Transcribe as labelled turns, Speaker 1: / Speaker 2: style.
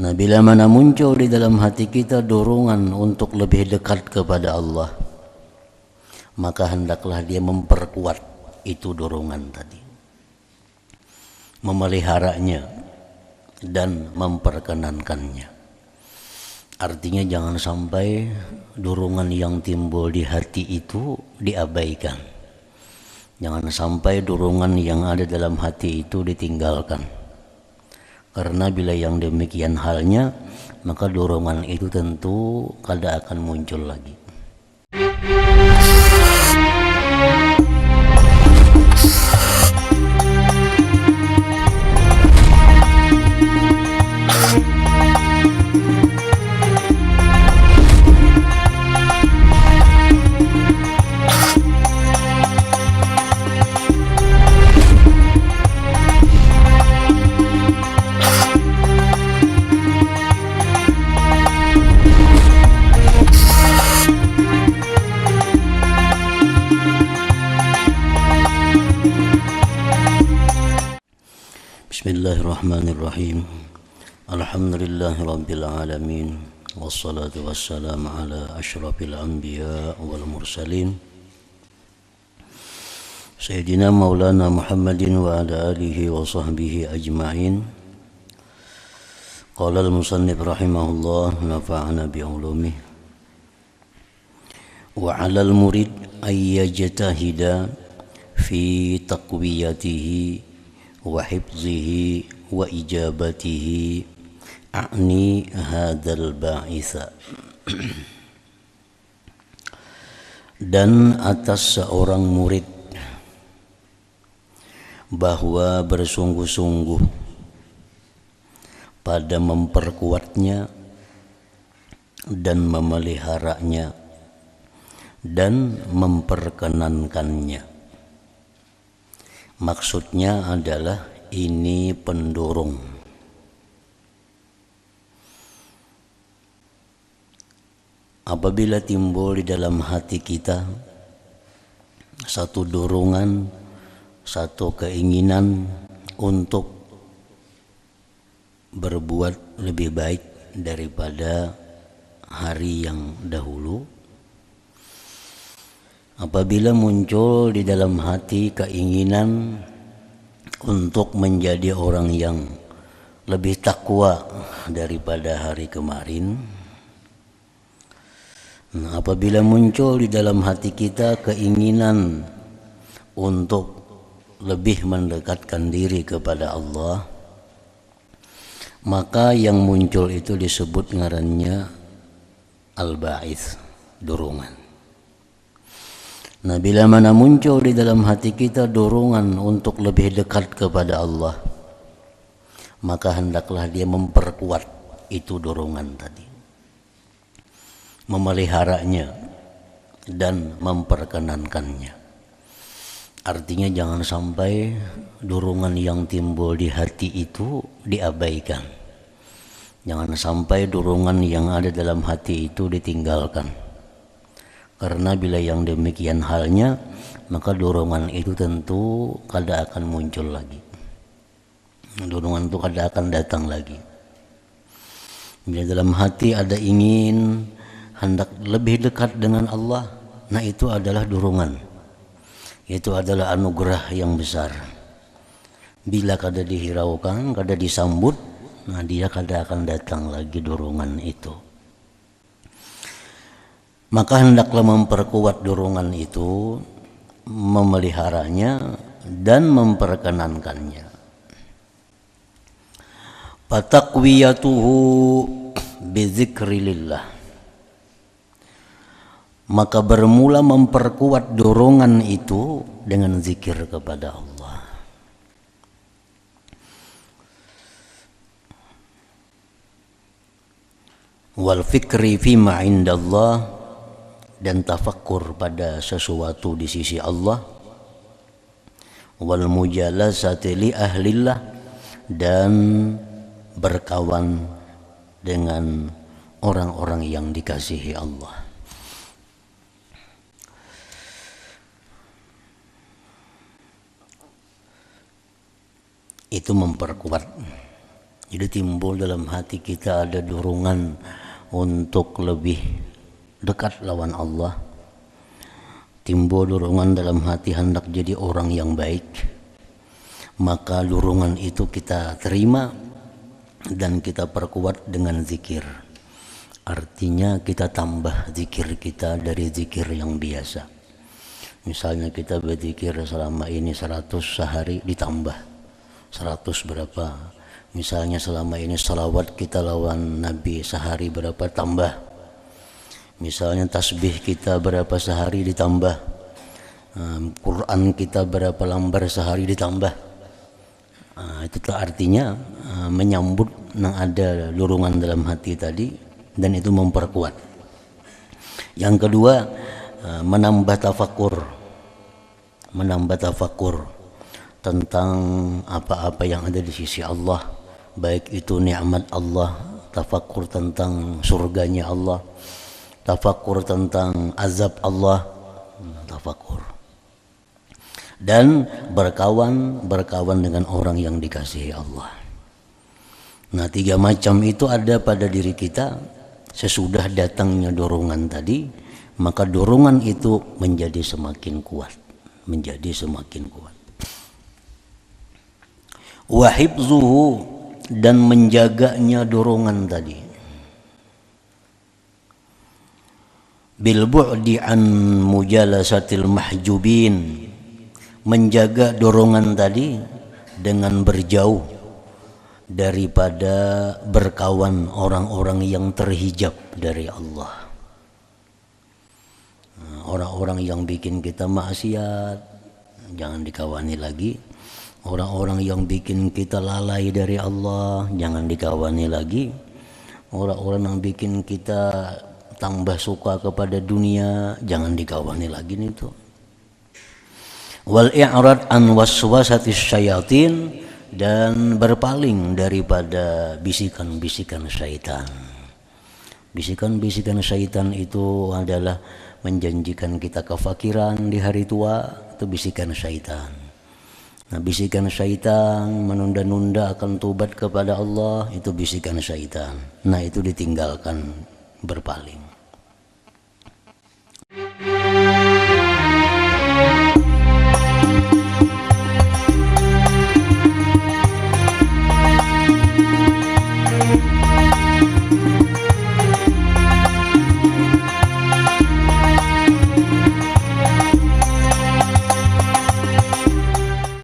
Speaker 1: Nah, bila mana muncul di dalam hati kita dorongan untuk lebih dekat kepada Allah, maka hendaklah dia memperkuat itu dorongan tadi, memeliharanya dan memperkenankannya. Artinya jangan sampai dorongan yang timbul di hati itu diabaikan. Jangan sampai dorongan yang ada dalam hati itu ditinggalkan. Karena bila yang demikian halnya, maka dorongan itu tentu kada akan muncul lagi. Bismillahirrahmanirrahim. Alhamdulillahi rabbil alamin. Wassalatu wassalamu ala asyrafil anbiya wal mursalin Sayyidina Maulana Muhammadin wa ala alihi wa sahbihi ajma'in. Qala al-musannif rahimahullah, nafa'ana bi'ulumih. Wa 'alal murid ay yajtahida fi taqwiyatihi wa hifzihi wa ijabatihi a'ni hadzal ba'itha. Dan atas seorang murid bahwa bersungguh-sungguh pada memperkuatnya dan memeliharanya dan memperkenankannya. Maksudnya adalah ini pendorong. Apabila timbul di dalam hati kita satu dorongan, satu keinginan untuk berbuat lebih baik daripada hari yang dahulu, apabila muncul di dalam hati keinginan untuk menjadi orang yang lebih takwa daripada hari kemarin, apabila muncul di dalam hati kita keinginan untuk lebih mendekatkan diri kepada Allah, maka yang muncul itu disebut ngarannya al-ba'its, dorongan. Nah, bila mana muncul di dalam hati kita dorongan untuk lebih dekat kepada Allah, maka hendaklah dia memperkuat itu dorongan tadi, memeliharanya dan memperkenankannya. Artinya jangan sampai dorongan yang timbul di hati itu diabaikan. Jangan sampai dorongan yang ada dalam hati itu ditinggalkan. Karena bila yang demikian halnya, maka dorongan itu tentu kada akan muncul lagi. Dorongan itu kada akan datang lagi. Bila dalam hati ada ingin hendak lebih dekat dengan Allah, nah itu adalah dorongan. Itu adalah anugerah yang besar. Bila kada dihiraukan, kada disambut, nah dia kada akan datang lagi dorongan itu. Maka hendaklah memperkuat dorongan itu, memeliharanya dan memperkenankannya. Fataqwiyatuhu bizikrillah. Maka bermula memperkuat dorongan itu dengan zikir kepada Allah. Wal fikri fima indallah, dan tafakkur pada sesuatu di sisi Allah. Wal mujalasati li ahlillah, dan berkawan dengan orang-orang yang dikasihi Allah. Itu memperkuat Jadi timbul dalam hati kita ada dorongan untuk lebih dekat lawan Allah. Timbul dorongan dalam hati hendak jadi orang yang baik. Maka dorongan itu kita terima dan kita perkuat dengan zikir. Artinya kita tambah zikir kita dari zikir yang biasa. Misalnya kita berzikir selama ini 100 sehari, ditambah 100 berapa. Misalnya selama ini salawat kita lawan Nabi sehari berapa, tambah. Misalnya tasbih kita berapa sehari, ditambah. Quran kita berapa lembar sehari, ditambah. Itu artinya menyambut yang ada dorongan dalam hati tadi, dan itu memperkuat. Yang kedua, menambah tafakur tentang apa-apa yang ada di sisi Allah, baik itu nikmat Allah, tafakur tentang surganya Allah, tafakur tentang azab Allah, tafakur. Dan berkawan dengan orang yang dikasihi Allah. Nah, 3 macam itu ada pada diri kita sesudah datangnya dorongan tadi, maka dorongan itu menjadi semakin kuat, Wa hifzuhu, dan menjaganya dorongan tadi. Bil bu'di an mujalasatil mahjubin, menjaga dorongan tadi dengan berjauh daripada berkawan orang-orang yang terhijab dari Allah. Orang-orang yang bikin kita maksiat jangan dikawani lagi. Orang-orang yang bikin kita lalai dari Allah jangan dikawani lagi. Orang-orang yang bikin kita tambah suka kepada dunia jangan dikawani lagi itu. Wal i'rad an waswasatis syayatin, dan berpaling daripada bisikan-bisikan syaitan. Bisikan-bisikan syaitan itu adalah menjanjikan kita kefakiran di hari tua, itu bisikan syaitan. Nah, bisikan syaitan menunda-nunda akan tobat kepada Allah, itu bisikan syaitan. Nah, itu ditinggalkan, berpaling.